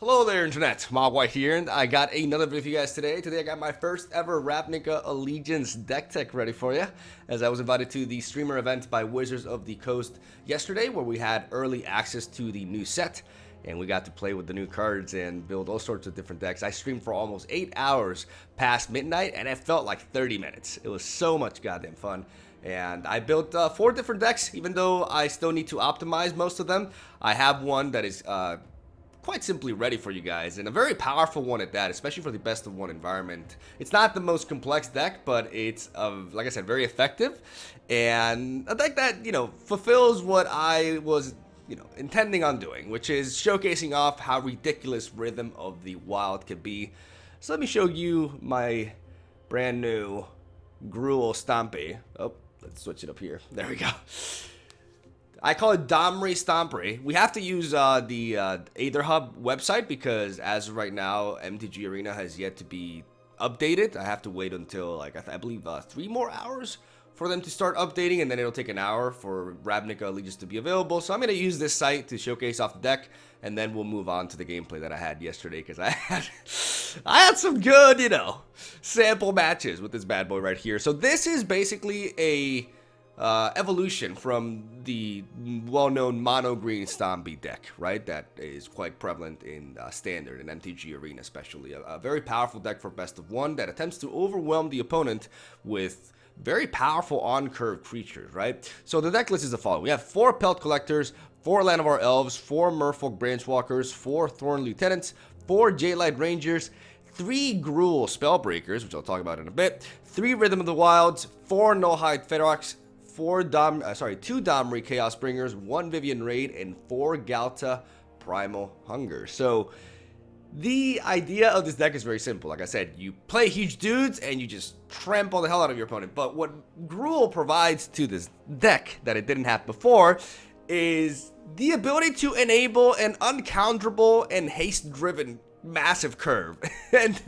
Hello there, Internet. Mogwai here, and I got another video for you guys today. Today I got my first ever Ravnica Allegiance deck tech ready for you, as I was invited to the streamer event by Wizards of the Coast yesterday, where we had early access to the new set, and we got to play with the new cards and build all sorts of different decks. I streamed for almost 8 hours past midnight, and it felt like 30 minutes. It was so much goddamn fun. And I built 4 different decks, even though I still need to optimize most of them. I have one that is quite simply ready for you guys, and a very powerful one at that, especially for the best of one environment. It's not the most complex deck, but it's like I said, very effective, and a deck that, fulfills what I was intending on doing, which is showcasing off how ridiculous Rhythm of the Wild can be. So let me show you my brand new Gruul Stompy. Oh, let's switch it up here. There we go. I call it Domri Stompy. We have to use the AetherHub website because as of right now, MTG Arena has yet to be updated. I have to wait until, I believe 3 more hours for them to start updating, and then it'll take an hour for Ravnica Allegiance to be available. So I'm going to use this site to showcase off the deck, and then we'll move on to the gameplay that I had yesterday, because I had some good, sample matches with this bad boy right here. So this is basically a evolution from the well-known mono green Stompy deck, right? That is quite prevalent in Standard and MTG Arena, especially. A very powerful deck for best of one that attempts to overwhelm the opponent with very powerful on-curve creatures, right? So the deck list is the following. We have 4 Pelt Collectors, 4 Land of Our Elves, 4 Merfolk Branchwalkers, 4 Thorn Lieutenants, 4 Jadelight Rangers, 3 Gruul Spellbreakers, which I'll talk about in a bit, 3 Rhythm of the Wilds, 4 Nullhide Ferox, 2 Domri Chaos Bringers, 1 Vivian Raid, and 4 Galta Primal Hunger. So the idea of this deck is very simple. Like I said, you play huge dudes and you just trample the hell out of your opponent. But what Gruul provides to this deck that it didn't have before is the ability to enable an uncounterable and haste-driven massive curve. And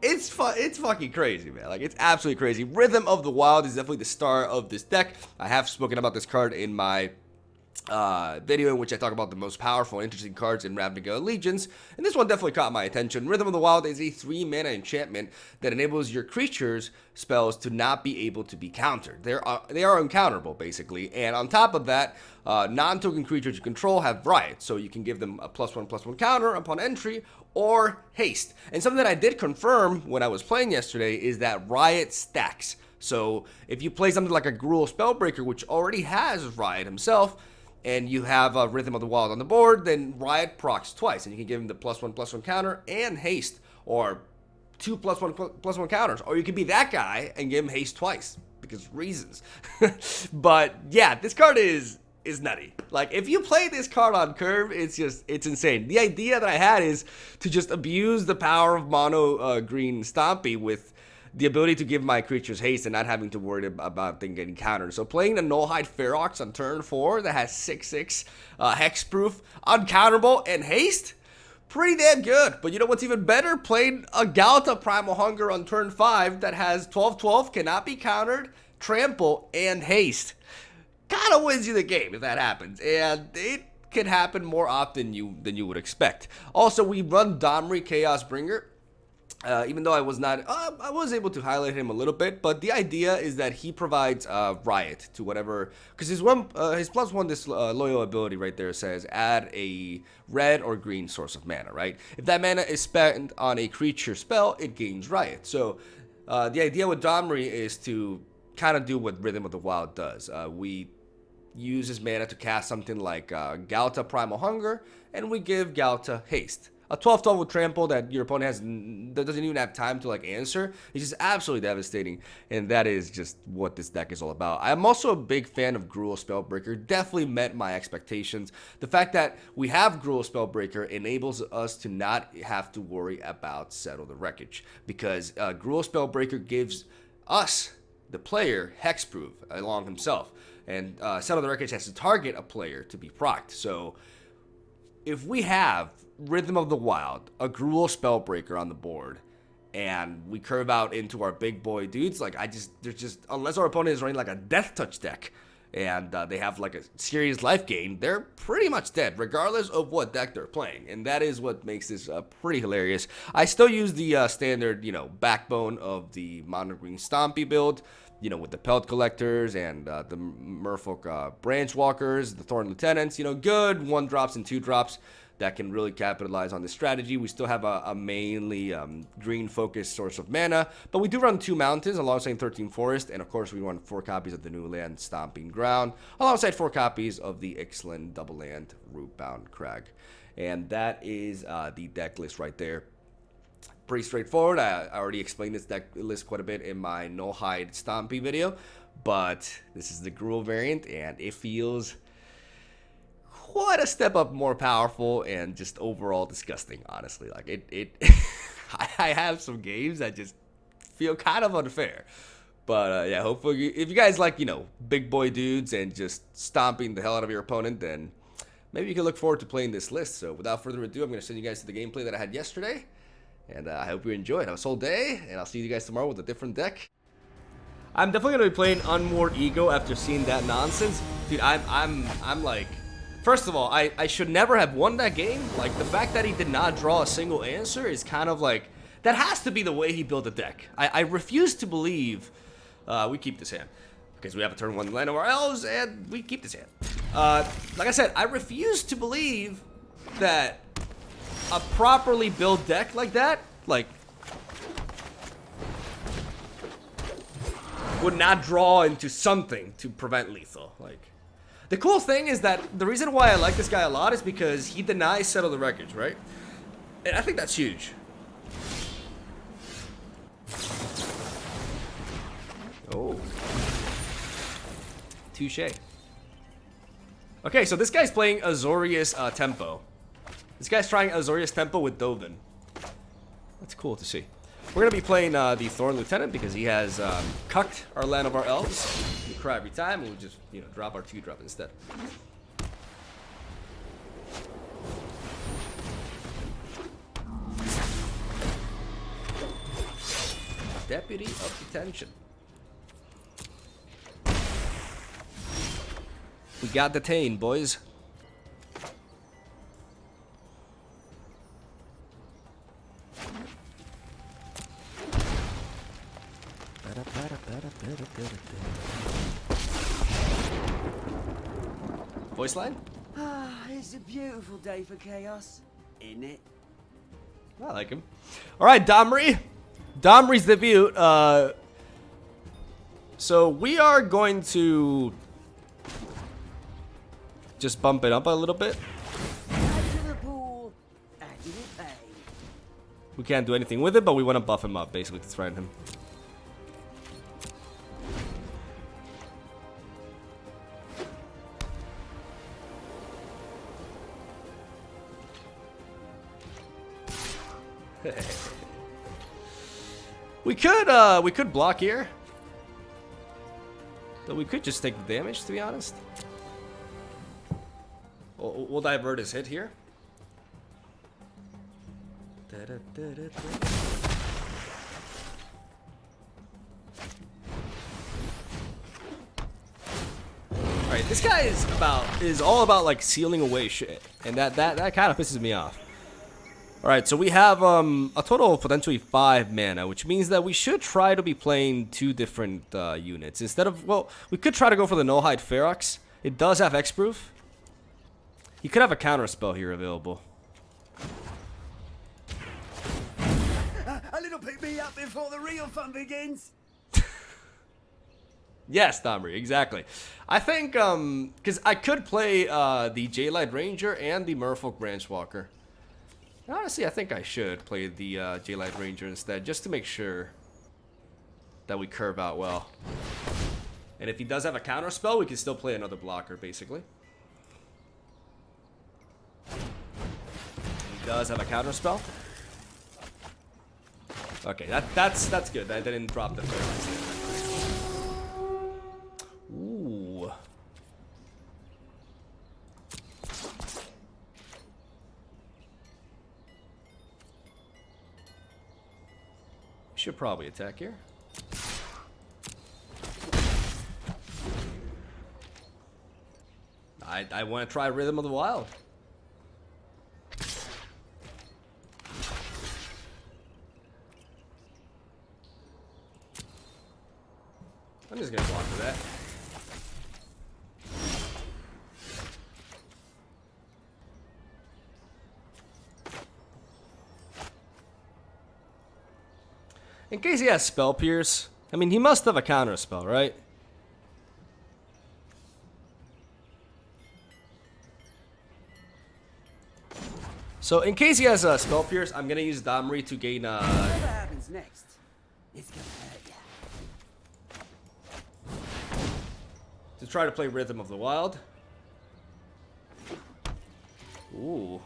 it's fucking crazy, man. Like, it's absolutely crazy. Rhythm of the Wild is definitely the star of this deck. I have spoken about this card in my video in which I talk about the most powerful and interesting cards in Ravnica Allegiance, and this one definitely caught my attention. Rhythm of the Wild is a 3-mana enchantment that enables your creatures' spells to not be able to be countered. They are uncounterable, basically, and on top of that, non-token creatures you control have Riot, so you can give them a +1/+1 counter upon entry, or haste. And something that I did confirm when I was playing yesterday is that Riot stacks. So if you play something like a Gruul Spellbreaker, which already has Riot himself, and you have a Rhythm of the Wild on the board, then Riot procs twice, and you can give him the +1/+1 counter and haste, or 2 +1/+1 counters, or you can be that guy and give him haste twice, because reasons. But yeah, this card is nutty. Like, if you play this card on curve, it's insane. The idea that I had is to just abuse the power of mono green Stompy with the ability to give my creatures haste and not having to worry about them getting countered. So playing the Nullhide Ferox on turn 4 that has 6/6 hexproof, uncounterable, and haste, pretty damn good. But you know what's even better? Playing a Galta Primal Hunger on turn 5 that has 12/12, cannot be countered, trample, and haste. Kind of wins you the game if that happens, and it can happen more often than you would expect. Also, we run Domri Chaos Bringer. Even though I was not, I was able to highlight him a little bit, but the idea is that he provides Riot to whatever, because his +1 this loyal ability right there says add a red or green source of mana, right? If that mana is spent on a creature spell, it gains Riot. So the idea with Domri is to kind of do what Rhythm of the Wild does. We use his mana to cast something like Galta Primal Hunger, and we give Galta haste. A 12/12 with trample that your opponent doesn't even have time to answer. It's just absolutely devastating, and that is just what this deck is all about. I'm also a big fan of Gruul Spellbreaker. Definitely met my expectations. The fact that we have Gruul Spellbreaker enables us to not have to worry about Settle the Wreckage, because Gruul Spellbreaker gives us, the player, hexproof along himself, and Settle the Wreckage has to target a player to be procced. So if we have Rhythm of the Wild, a Gruul Spellbreaker on the board, and we curve out into our big boy dudes, unless our opponent is running like a Death Touch deck, and they have like a serious life gain, they're pretty much dead, regardless of what deck they're playing. And that is what makes this pretty hilarious. I still use the standard, backbone of the mono green Stompy build, with the Pelt Collectors and the Merfolk Branch Walkers, the Thorn Lieutenants, good 1-drops and 2-drops that can really capitalize on this strategy. We still have a mainly green-focused source of mana, but we do run 2 mountains alongside 13 Forest, and of course we run 4 copies of the new land Stomping Ground, alongside 4 copies of the Ixalan double land Rootbound Crag. And that is the deck list right there. Pretty straightforward. I already explained this deck list quite a bit in my No Hide Stompy video, but this is the Gruul variant, and it feels quite a step up more powerful and just overall disgusting, honestly. Like it I have some games that just feel kind of unfair, but yeah, hopefully if you guys like big boy dudes and just stomping the hell out of your opponent, then maybe you can look forward to playing this list. So without further ado, I'm going to send you guys to the gameplay that I had yesterday, and I hope you enjoyed. Have a whole day, and I'll see you guys tomorrow with a different deck. I'm definitely going to be playing Unmoored Ego after seeing that nonsense. Dude, I'm like, first of all, I should never have won that game. Like, the fact that he did not draw a single answer is kind of like, that has to be the way he built a deck. I refuse to believe, we keep this hand, because we have a turn 1 land of our elves, and we keep this hand. Like I said, I refuse to believe that a properly built deck like that, would not draw into something to prevent lethal. The cool thing is that the reason why I like this guy a lot is because he denies Settle the Wreckage, right? And I think that's huge. Oh. Touche. Okay, so this guy's playing Azorius Tempo. This guy's trying Azorius Tempo with Dovin. That's cool to see. We're going to be playing the Thorn Lieutenant because he has cucked our Land of our Elves. We cry every time, and we'll just, drop our 2-drop instead. Deputy of Detention. We got detained, boys. Voice line? It's a beautiful day for chaos, isn't it? I like him. Alright, Domri. Domri's debut. So we are going to just bump it up a little bit. Add to the pool, add to the pay. We can't do anything with it, but we want to buff him up, basically, to threaten him. We could block here, but we could just take the damage, to be honest. We'll divert his hit here. Alright, this guy is all about like sealing away shit, and that kind of pisses me off. Alright, so we have a total of potentially 5 mana, which means that we should try to be playing 2 different units. Instead of, well, we could try to go for the No Hide Ferox. It does have X-Proof. He could have a counter spell here available. A little pick me up before the real fun begins. Yes, Domri, exactly. I think, because I could play the J-Light Ranger and the Merfolk Branch Walker. Honestly, I think I should play the J-Light Ranger instead, just to make sure that we curve out well. And if he does have a counter spell, we can still play another blocker, basically. He does have a counter spell. Okay, that's good. That didn't drop the third. Ooh. Should probably attack here. I want to try Rhythm of the Wild. I'm just gonna block for that. In case he has Spell Pierce, I mean, he must have a counter spell, right? So in case he has a Spell Pierce, I'm gonna use Domri to gain Whatever happens next, it's gonna hurt you. to try to play Rhythm of the Wild. Ooh.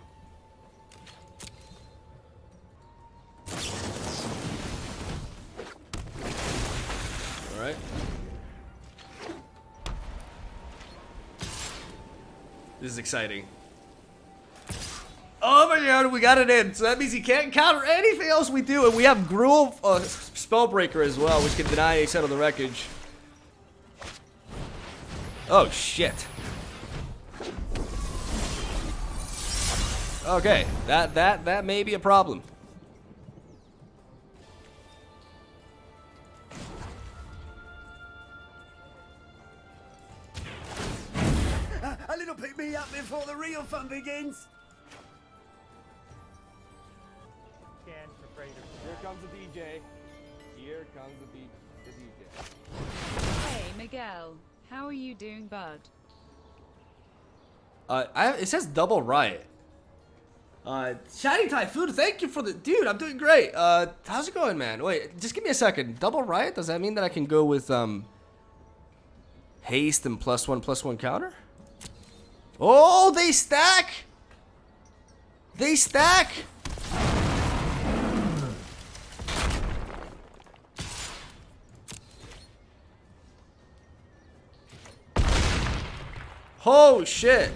Alright. This is exciting. Oh my god, we got it in. So that means he can't counter anything else we do. And we have Gruul Spellbreaker as well, which can deny a set of the wreckage. Oh shit. Okay, that may be a problem. A little pick me up before the real fun begins. Here comes the DJ. Here comes the DJ. Hey, Miguel. How are you doing, bud? It says double riot. Shiny Typhoon, thank you for the... Dude, I'm doing great. How's it going, man? Wait, just give me a second. Double riot? Does that mean that I can go with, haste and +1/+1 counter? Oh, they stack! They stack! Oh shit!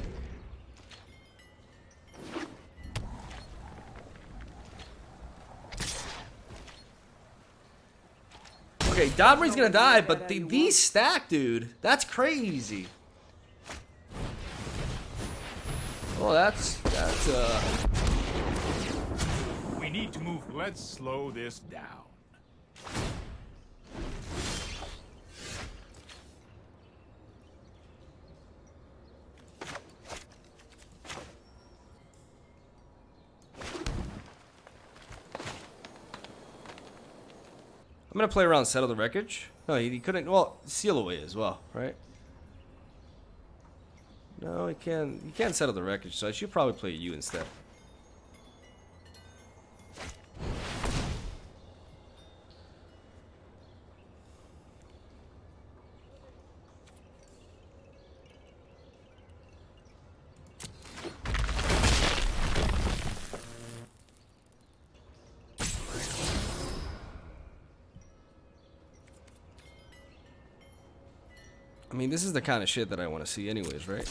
Okay, Domri's gonna die, but these stack, dude. That's crazy. Oh, that's We need to move. Let's slow this down. I'm gonna play around Settle the Wreckage. No, he couldn't. Well, Seal Away as well, right? No, he can't Settle the Wreckage, so I should probably play you instead. I mean, this is the kind of shit that I want to see anyways, right?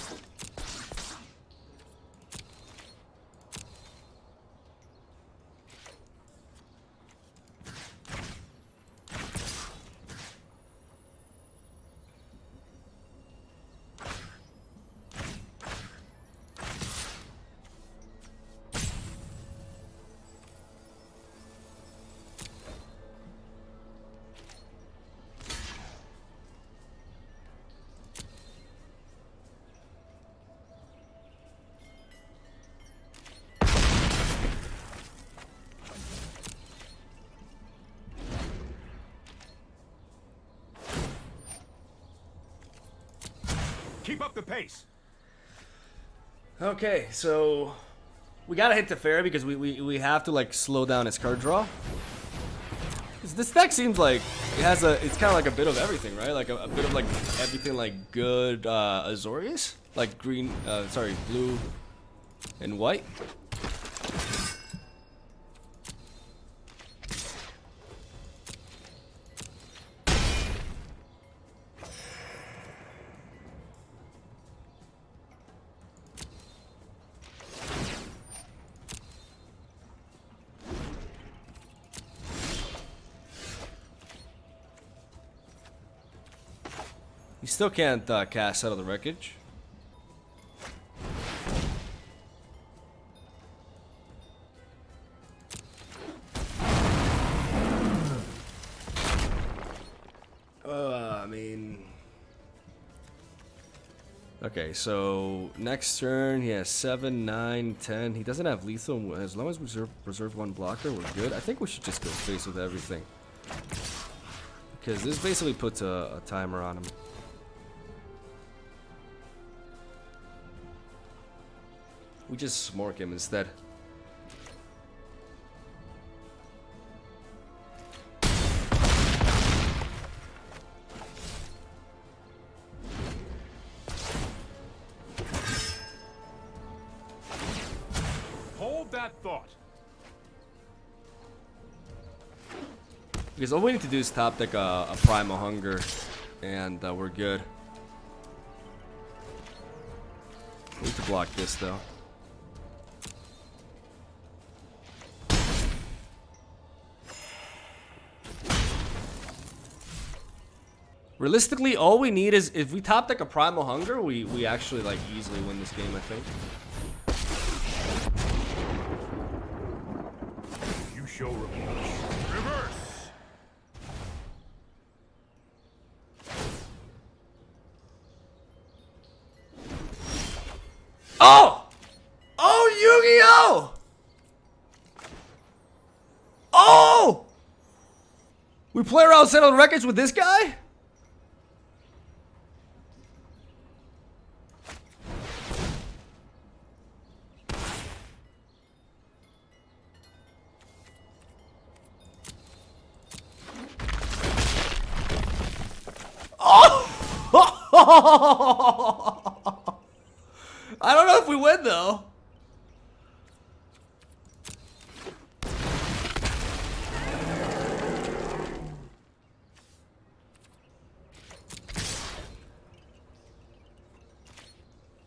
Keep up the pace. Okay, so we gotta hit the fairy because we have to like slow down his card draw. This deck seems like it has it's kind of like a bit of everything, right? Like a bit of like everything like good Azorius, like green, sorry, blue and white. You still can't cast Settle the Wreckage. mean... Okay, so next turn he has 7, 9, 10. He doesn't have lethal. As long as we reserve one blocker, we're good. I think we should just go face with everything. Because this basically puts a timer on him. We just smork him instead. Hold that thought. Because all we need to do is top deck a Primal Hunger, and we're good. We need to block this though. Realistically, all we need is if we top deck a Primal Hunger, we actually like easily win this game, I think. You show remorse. Reverse. Oh! Oh, Yu-Gi-Oh! Oh! We play around settled records with this guy? I don't know if we win though.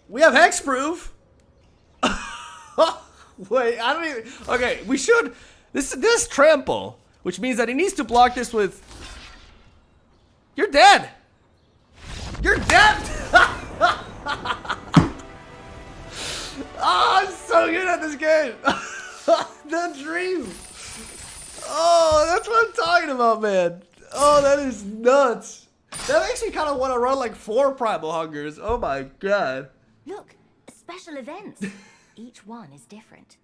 We have hexproof. Wait, I don't even. Okay, we should. This trample, which means that he needs to block this with. You're dead. You're dead. Oh, I'm so good at this game. The dream. Oh, that's what I'm talking about, man. Oh, that is nuts. That makes me kind of want to run like 4 Primal Hungers. Oh my god. Look, special events. Each one is different.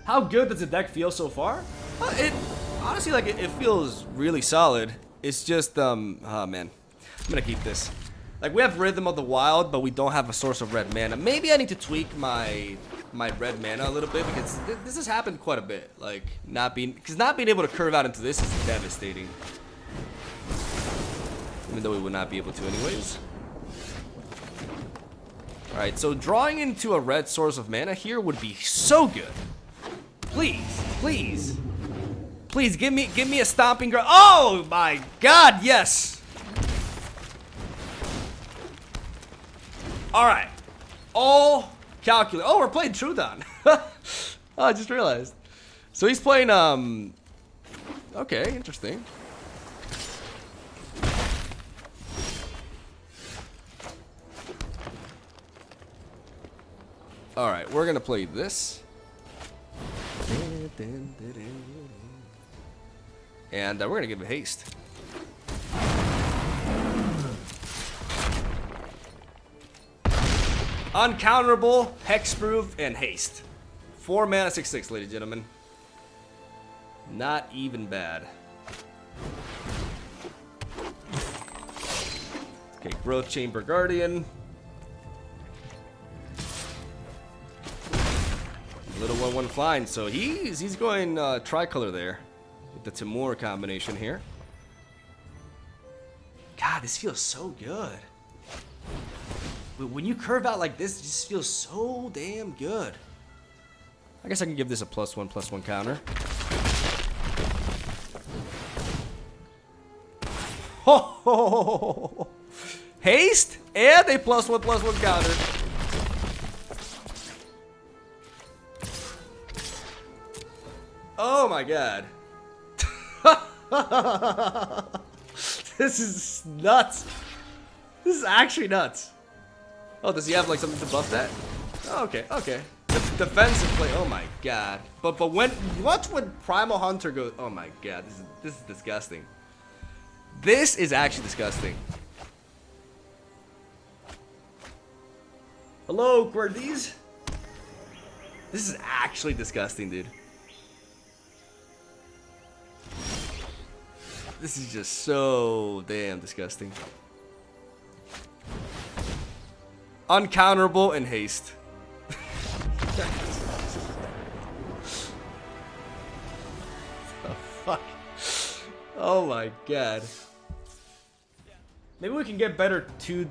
How good does the deck feel so far? It honestly, like, it feels really solid. It's just, oh man, I'm gonna keep this. Like, we have Rhythm of the Wild, but we don't have a source of red mana. Maybe I need to tweak my red mana a little bit, because this has happened quite a bit. Like, not being able to curve out into this is devastating. Even though we would not be able to anyways. Alright, so drawing into a red source of mana here would be so good. Please, please. Please give me a stomping ground. Oh my god, yes. Alright. All calculate. Oh, we're playing Trudon. Oh, I just realized. So he's playing okay, interesting. Alright, we're gonna play this. And we're gonna give it haste. Uncounterable, hexproof, and haste. 4 mana, 6/6, ladies and gentlemen. Not even bad. Okay, Growth Chamber Guardian. Little 1/1 flying, so he's going tricolor there with the Timur combination here. God, this feels so good. When you curve out like this, it just feels so damn good. I guess I can give this a +1/+1 counter. Ho! Haste and a +1/+1 counter. Oh my god. This is nuts. This is actually nuts. Oh, does he have like something to buff that? Oh, okay, okay. Defensive play. Oh my god. But watch when Primal Hunter goes. Oh my god, this is disgusting. This is actually disgusting. Hello, Guardies. This is actually disgusting, dude. This is just so damn disgusting. Uncounterable and haste. The fuck? Oh my god. Maybe we can get better two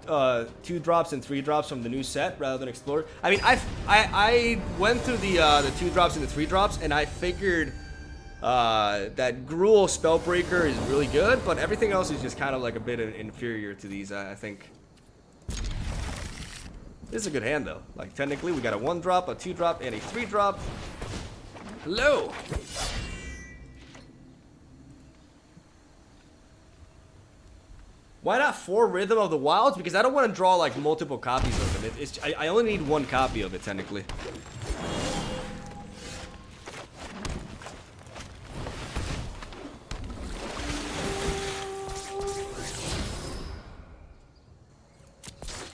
drops and 3 drops from the new set rather than explore. I mean, I went through the 2 drops and the 3 drops, and I figured that Gruul Spellbreaker is really good, but everything else is just kind of like a bit inferior to these. I think. This is a good hand though. Like technically, we got a 1 drop, a 2 drop, and a 3 drop. Hello. Why not 4 Rhythm of the Wilds? Because I don't want to draw like multiple copies of them. I only need 1 copy of it technically.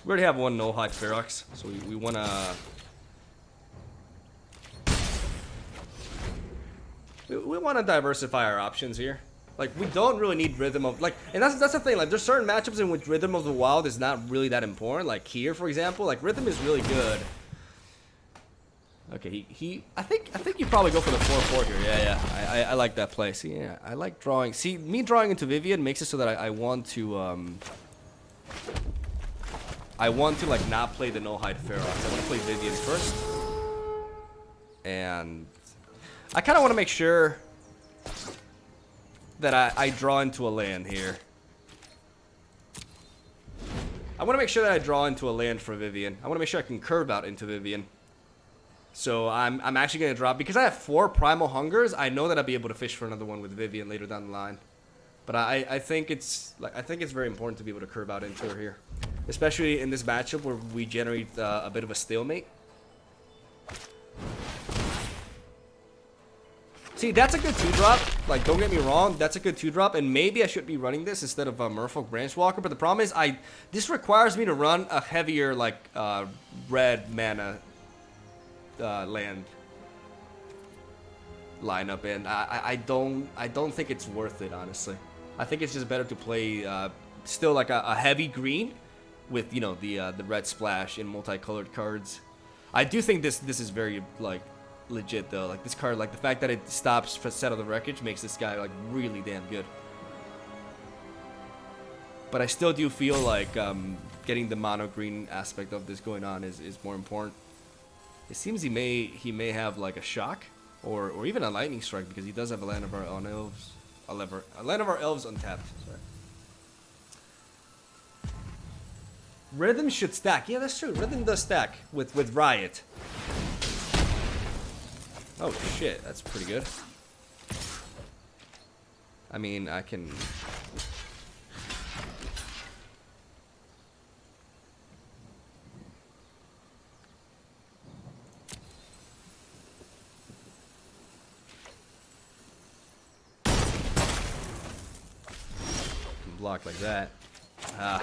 We already have 1 no-hide Ferox, so we want to... We want to diversify our options here. Like, we don't really need Rhythm of... Like, and that's the thing. Like, there's certain matchups in which Rhythm of the Wild is not really that important. Like, here, for example. Like, Rhythm is really good. Okay, I think you probably go for the 4-4 here. Yeah. I like that play. See, yeah, I like drawing. See, me drawing into Vivian makes it so that I want to, like, not play the no-hide Ferox. I want to play Vivian first. And I kind of want to make sure that I draw into a land here. I want to make sure that I draw into a land for Vivian. I want to make sure I can curve out into Vivian. So I'm actually going to drop, because I have 4 Primal Hungers, I know that I'll be able to fish for another one with Vivian later down the line. But I think it's very important to be able to curve out into her here. Especially in this matchup where we generate a bit of a stalemate. See, that's a good 2-drop. Like, don't get me wrong, that's a good 2-drop, and maybe I should be running this instead of Merfolk Branchwalker. But the problem is, this requires me to run a heavier, like, red mana land lineup, and I don't think it's worth it, honestly. I think it's just better to play still like a heavy green with, you know, the red splash in multicolored cards. I do think this is very, like, legit though. Like, this card, like, the fact that it stops for Set of the Wreckage makes this guy, like, really damn good. But I still do feel like getting the mono green aspect of this going on is more important. It seems he may have like a shock or even a lightning strike, because he does have a land of our own elves. A land of our elves untapped. Sorry. Rhythm should stack. Yeah, that's true. Rhythm does stack with Riot. Oh shit, that's pretty good. I mean, I can... block like that. Ah.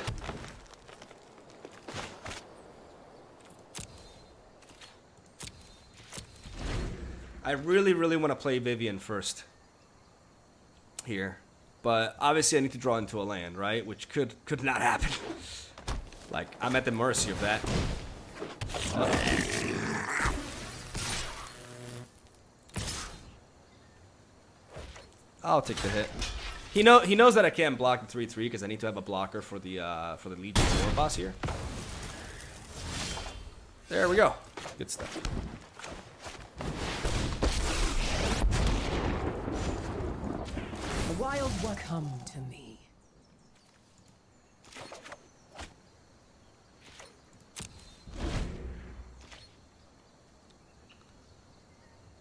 I really want to play Vivian first here, but obviously I need to draw into a land, right? Which could not happen. Like, I'm at the mercy of that. I'll take the hit. He knows that I can't block the 3/3 because I need to have a blocker for the Legion War boss here. There we go. Good stuff. The wild one come to me.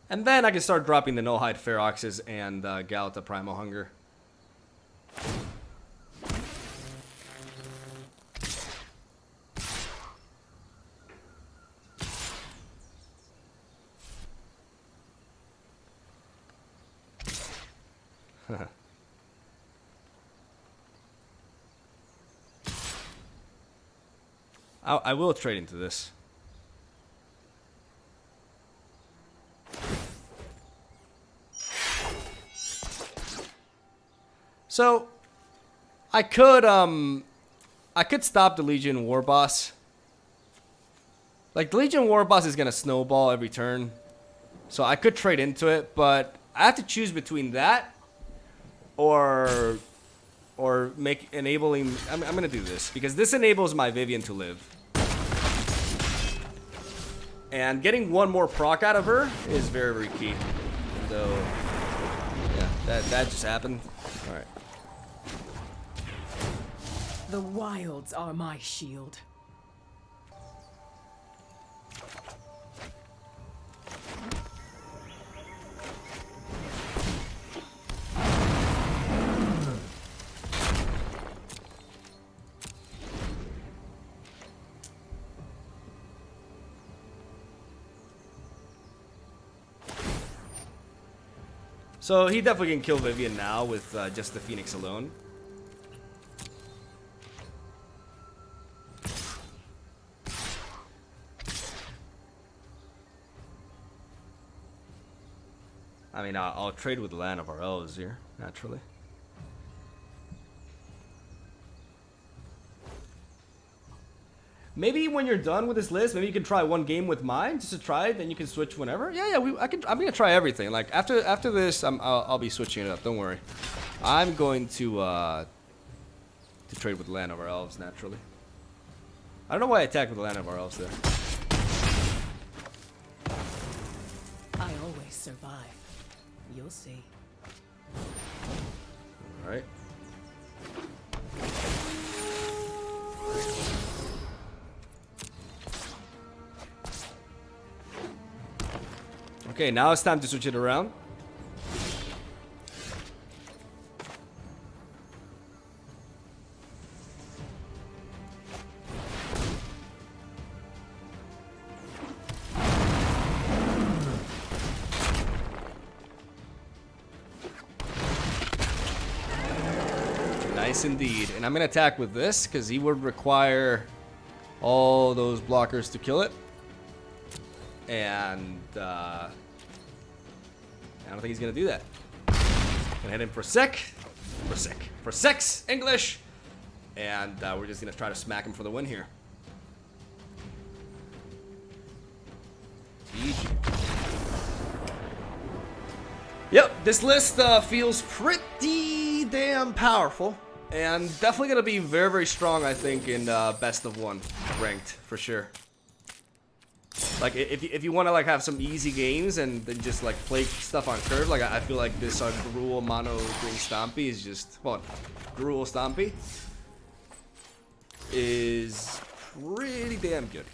And then I can start dropping the no-hide Feroxes and Galata Primal Hunger. I will trade into this. So I could stop the Legion War Boss. Like, the Legion War Boss is gonna snowball every turn, so I could trade into it, but I have to choose between that or enabling. I'm gonna do this because this enables my Vivian to live, and getting one more proc out of her is very, very key. So yeah, that just happened. All right. The wilds are my shield. So he definitely can kill Vivian now with just the Phoenix alone. I mean, I'll trade with the Land of our Elves here, naturally. Maybe when you're done with this list, maybe you can try one game with mine just to try it. Then you can switch whenever. Yeah, I'm gonna try everything. Like after this, I'll be switching it up. Don't worry. I'm going to trade with the Land of our Elves naturally. I don't know why I attacked with the Land of our Elves there. I always survive. You'll see. All right. Okay, now it's time to switch it around. Nice indeed. And I'm going to attack with this because he would require all those blockers to kill it. And I don't think he's going to do that. Gonna hit him for sex English. And we're just going to try to smack him for the win here. GG. Yep, this list feels pretty damn powerful. And definitely going to be very, very strong, I think, in best of one ranked, for sure. Like, if you want to, like, have some easy games and then just, like, play stuff on curve, like, I feel like this Gruul Mono Green Stompy is just, well, Gruul Stompy is pretty damn good.